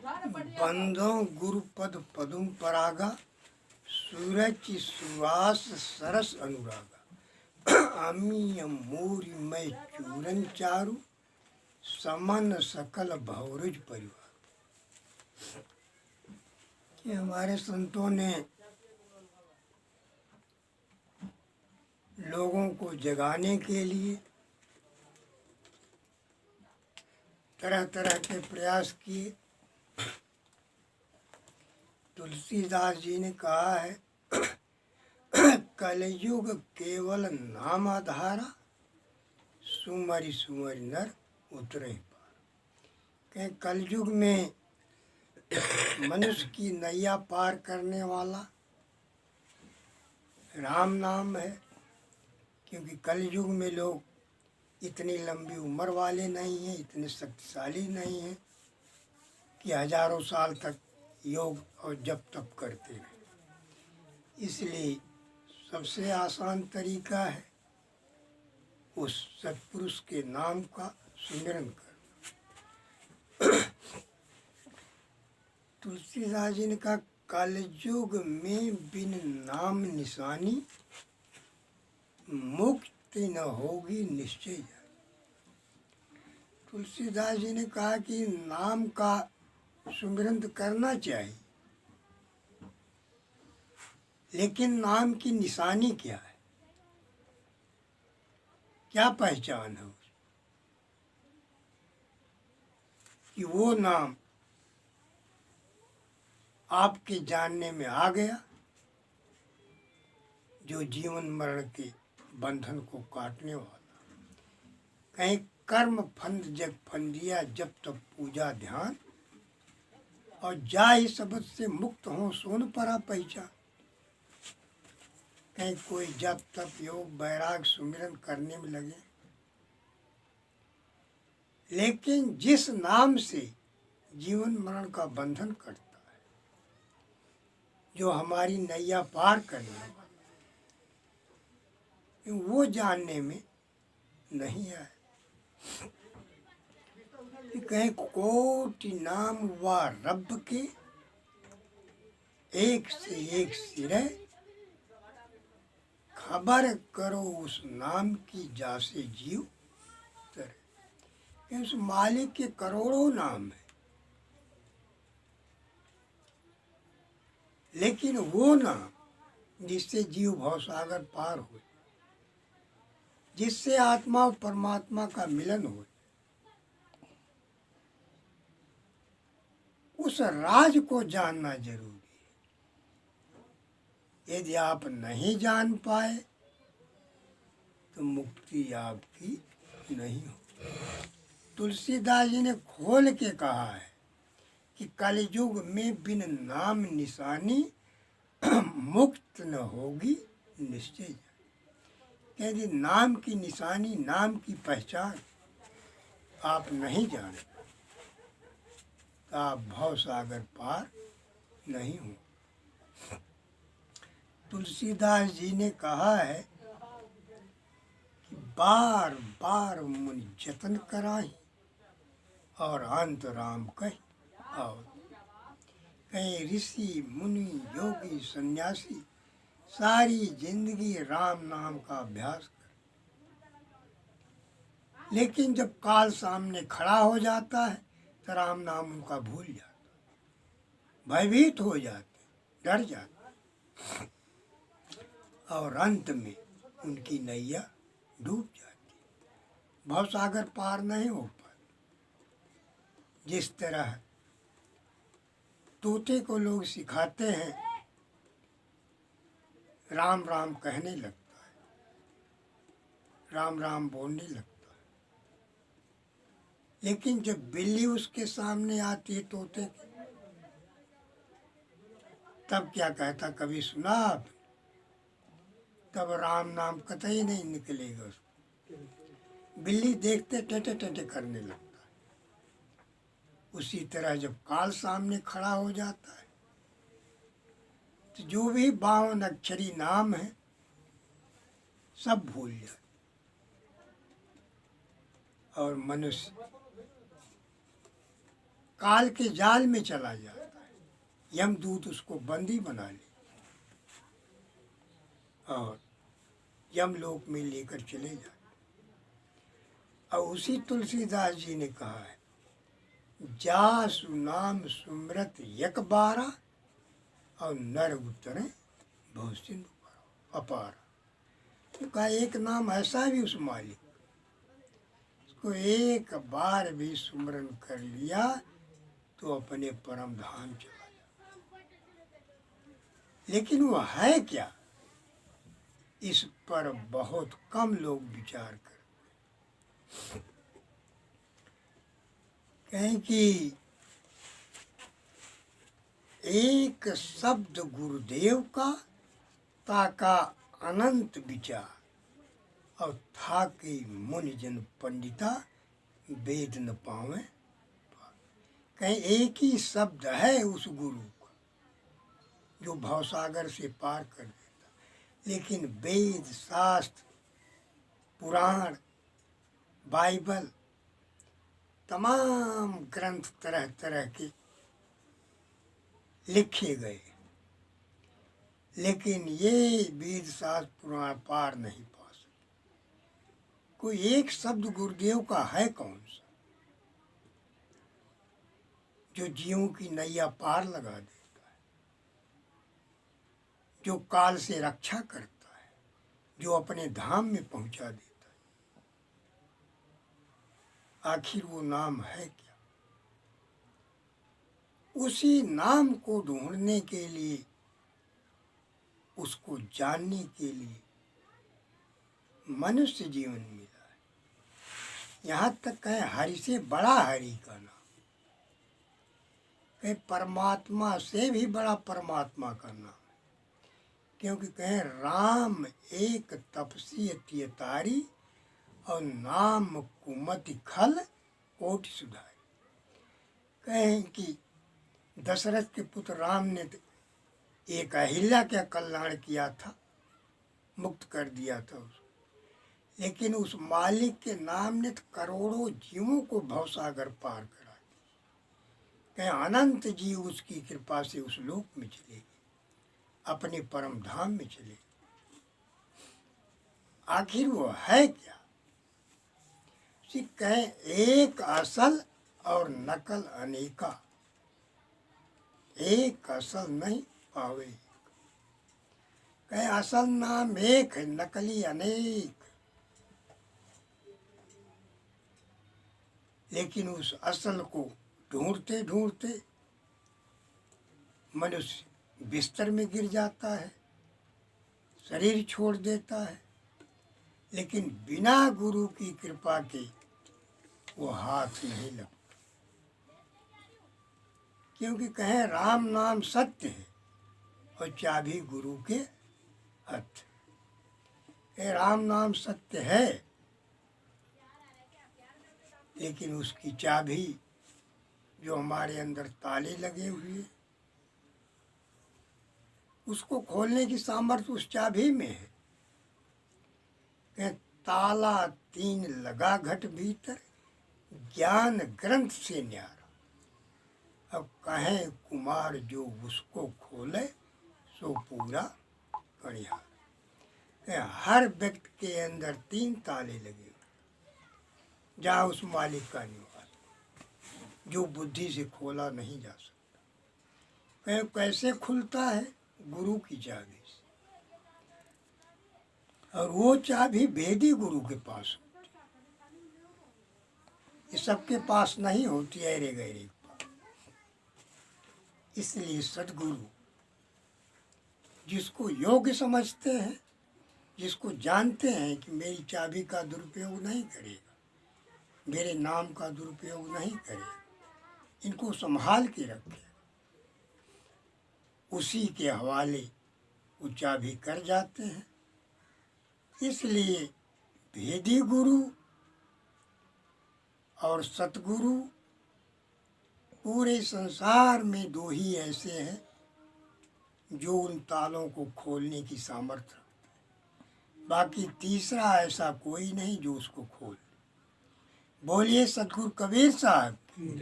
बंधो गुरुपद पदुम परागा, सूरज की सुवास सरस अनुरागा। आमी मोरी मैं चूरन चारु, समन सकल भौरज परिवार। कि हमारे संतों ने लोगों को जगाने के लिए तरह तरह के प्रयास किए। तुलसीदास जी ने कहा है, कलयुग केवल नाम आधारा, सुमरि सुमरि नर उतरे पार। कहीं कलयुग में मनुष्य की नैया पार करने वाला राम नाम है। क्योंकि कलयुग में लोग इतनी लंबी उम्र वाले नहीं हैं, इतने शक्तिशाली नहीं हैं कि हजारों साल तक योग और जप तप करते रहे। इसलिए सबसे आसान तरीका है उस सत्पुरुष के नाम का सुमिरन करना। तुलसीदास जी ने कहा, कलयुग में बिन नाम निशानी, मुक्ति न होगी निश्चय जानी। तुलसीदास जी ने कहा कि नाम का सुमिरन करना चाहिए, लेकिन नाम की निशानी क्या है, क्या पहचान है उसकी? कि वो नाम आपके जानने में आ गया जो जीवन मरण के बंधन को काटने वाला। कहीं कर्म फंद जग फंदिया, जब तब पूजा ध्यान, और जा ही शब्द से मुक्त हो सोन परा पहचान। कहीं कोई जब तप योग बैराग सुमिरन करने में लगे, लेकिन जिस नाम से जीवन मरण का बंधन कटता है, जो हमारी नैया पार करने वाला, वो जानने में नहीं आए। कहीं कोटि नाम व रब के, एक से एक सिरे, खबर करो उस नाम की जासे जीव तरे। उस मालिक के करोड़ों नाम है, लेकिन वो नाम जिससे जीव भवसागर पार हो, जिससे आत्मा और परमात्मा का मिलन हो, उस राज को जानना जरूरी है। यदि आप नहीं जान पाए तो मुक्ति आपकी नहीं हो। तुलसीदास जी ने खोल के कहा है कि कलयुग में बिन नाम निशानी, मुक्त न होगी निश्चय। यदि नाम की निशानी, नाम की पहचान आप नहीं जाने तो आप भव सागर पार नहीं हो। तुलसीदास जी ने कहा है कि बार बार मुनि जतन कराही, और अंत राम कही और। कहीं ऋषि मुनि योगी सन्यासी सारी जिंदगी राम नाम का अभ्यास कर, लेकिन जब काल सामने खड़ा हो जाता है तो राम नाम उनका भूल जाता, भयभीत हो जाते, डर जाते, और अंत में उनकी नैया डूब जाती, भवसागर पार नहीं हो पाती। जिस तरह तोते को लोग सिखाते हैं, राम राम कहने लगता है, राम राम बोलने लगता है, लेकिन जब बिल्ली उसके सामने आती है तोते की, तब क्या कहता, कभी सुना आप? तब राम नाम कतई नहीं निकलेगा उसको। बिल्ली देखते टेटे टेटे करने लगता है। उसी तरह जब काल सामने खड़ा हो जाता है तो जो भी 52 अक्षरी नाम है सब भूल जाए, और मनुष्य काल के जाल में चला जाता है, यमदूत उसको बंदी बना ले और यमलोक में लेकर चले जाते। और उसी तुलसीदास जी ने कहा है, जासु नाम सुमरत यक बारा और नर उतरे भवसिंधु अपार। तो कहा एक नाम ऐसा भी उस मालिक, उसको एक बार भी सुमरन कर लिया तो अपने परम धाम चला जाए। लेकिन वो है क्या, इस पर बहुत कम लोग विचार कर कहें कि एक शब्द गुरुदेव का ताका अनंत विचार और था कि मुनि जन पंडिता वेद न पावे। कहीं एक ही शब्द है उस गुरु का जो भवसागर से पार कर देता, लेकिन वेद शास्त्र पुराण बाइबल तमाम ग्रंथ तरह तरह के लिखे गए, लेकिन ये वेद शास्त्र पुराण पार नहीं पा सके। कोई एक शब्द गुरुदेव का है कौन सा जो जीवों की नैया पार लगा देता है, जो काल से रक्षा करता है, जो अपने धाम में पहुंचा देता है। आखिर वो नाम है क्या? उसी नाम को ढूंढने के लिए, उसको जानने के लिए मनुष्य जीवन मिला है। यहाँ तक कहें हरि से बड़ा हरि का नाम, कहें परमात्मा से भी बड़ा परमात्मा का नाम है। क्योंकि कहें राम एक तपसी अत्यतारी और नाम कुमति खल कोटि सुधारी। कहें कि दशरथ के पुत्र राम ने एक अहिल्या का कल्याण किया था, मुक्त कर दिया था उसको, लेकिन उस मालिक के नाम ने तो करोड़ों जीवों को भवसागर पार करा दिया। कहें अनंत जीव उसकी कृपा से उस लोक में चले गए, अपने परम धाम में चले गए। आखिर वो है क्या? कहें एक असल और नकल अनेका, एक असल नहीं पावे। कहें असल नाम एक है, नकली अनेक। लेकिन उस असल को ढूंढते ढूंढते मनुष्य बिस्तर में गिर जाता है, शरीर छोड़ देता है, लेकिन बिना गुरु की कृपा के वो हाथ नहीं लगता। क्योंकि कहें राम नाम सत्य है और चाबी गुरु के हथ। राम नाम सत्य है, लेकिन उसकी चाबी जो हमारे अंदर ताले लगे हुए, उसको खोलने की सामर्थ्य उस चाबी में है। ताला तीन लगा घट भीतर, ज्ञान ग्रंथ से न्यारा। अब कहें कुमार जो उसको खोले सो पूरा कणिहार। हर व्यक्ति के अंदर तीन ताले लगे हुए, जहाँ उस मालिक का निवास, जो बुद्धि से खोला नहीं जा सकता। कहें कैसे खुलता है? गुरु की चाबी से। और वो चाबी वेदी गुरु के पास होती, ये सबके पास नहीं होती, ऐरे गैरे के पास। इसलिए सद्गुरु जिसको योग्य समझते हैं, जिसको जानते हैं कि मेरी चाबी का दुरुपयोग नहीं करेगा, मेरे नाम का दुरुपयोग नहीं करेगा, इनको संभाल के रखे, उसी के हवाले वो चाबी कर जाते हैं। इसलिए भेदी गुरु और सतगुरु पूरे संसार में दो ही ऐसे हैं जो उन तालों को खोलने की सामर्थ्य रखते हैं। बाकी तीसरा ऐसा कोई नहीं जो उसको खोल। बोलिए सतगुरु कबीर साहब।